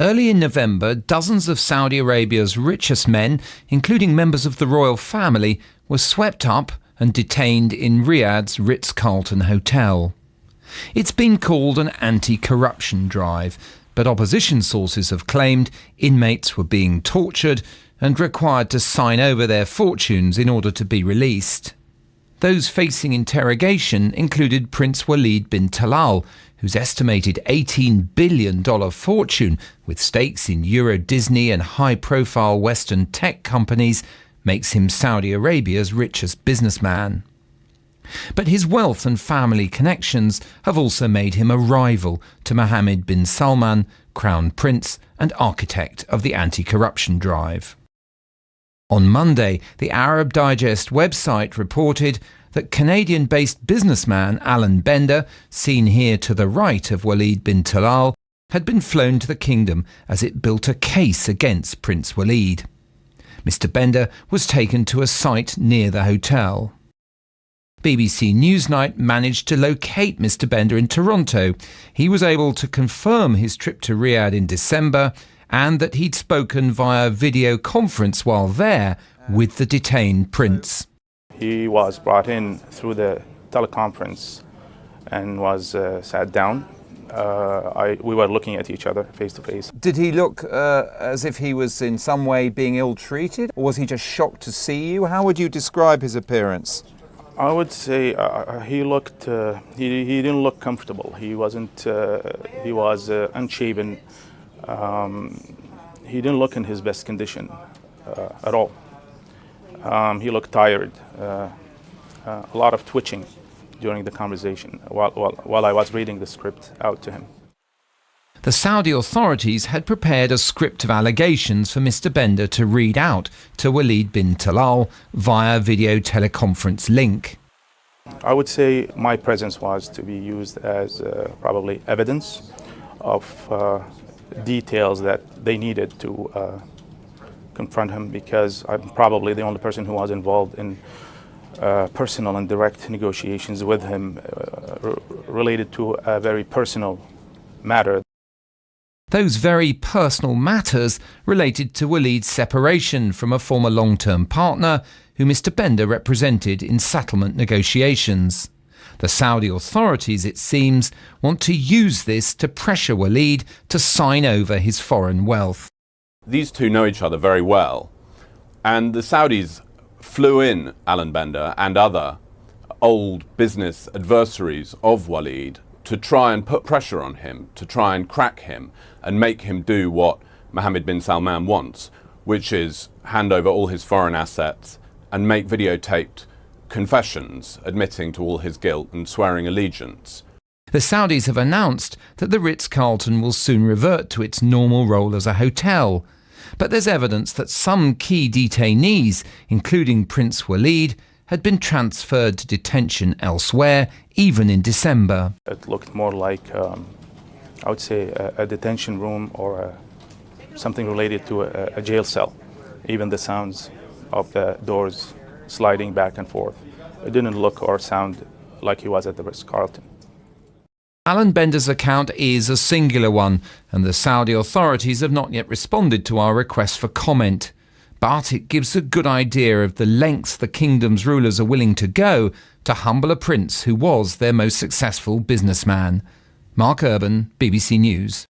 Early in November, dozens of Saudi Arabia's richest men, including members of the royal family, were swept up and detained in Riyadh's Ritz-Carlton hotel. It's been called an anti-corruption drive, but opposition sources have claimed inmates were being tortured and required to sign over their fortunes in order to be released. Those facing interrogation included Prince Walid bin Talal, whose estimated $18 billion fortune, with stakes in Euro Disney and high-profile Western tech companies, makes him Saudi Arabia's richest businessman. But his wealth and family connections have also made him a rival to Mohammed bin Salman, Crown Prince and architect of the anti-corruption drive. On Monday, the Arab Digest website reported that Canadian-based businessman Alan Bender, seen here to the right of Walid bin Talal, had been flown to the kingdom as it built a case against Prince Walid. Mr. Bender was taken to a site near the hotel. BBC Newsnight managed to locate Mr. Bender in Toronto. He was able to confirm his trip to Riyadh in December and that he'd spoken via video conference while there with the detained prince. He was brought in through the teleconference and was sat down. We were looking at each other face to face. Did he look as if he was in some way being ill-treated, or was he just shocked to see you? How would you describe his appearance? I would say he looked. He didn't look comfortable. He wasn't. He was unshaven. He didn't look in his best condition at all. He looked tired. A lot of twitching during the conversation while I was reading the script out to him. The Saudi authorities had prepared a script of allegations for Mr. Bender to read out to Walid bin Talal via video teleconference link. I would say my presence was to be used as probably evidence of details that they needed to confront him, because I'm probably the only person who was involved in personal and direct negotiations with him related to a very personal matter. Those very personal matters related to Walid's separation from a former long-term partner who Mr. Bender represented in settlement negotiations. The Saudi authorities, it seems, want to use this to pressure Walid to sign over his foreign wealth. These two know each other very well, and the Saudis flew in Alan Bender and other old business adversaries of Walid to try and put pressure on him, to try and crack him and make him do what Mohammed bin Salman wants, which is hand over all his foreign assets and make videotaped confessions admitting to all his guilt and swearing allegiance. The Saudis have announced that the Ritz-Carlton will soon revert to its normal role as a hotel. But there's evidence that some key detainees, including Prince Walid, had been transferred to detention elsewhere, even in December. It looked more like, I would say, a detention room or something related to a jail cell. Even the sounds of the doors sliding back and forth. It didn't look or sound like he was at the Ritz-Carlton. Alan Bender's account is a singular one, and the Saudi authorities have not yet responded to our request for comment. But it gives a good idea of the lengths the kingdom's rulers are willing to go to humble a prince who was their most successful businessman. Mark Urban, BBC News.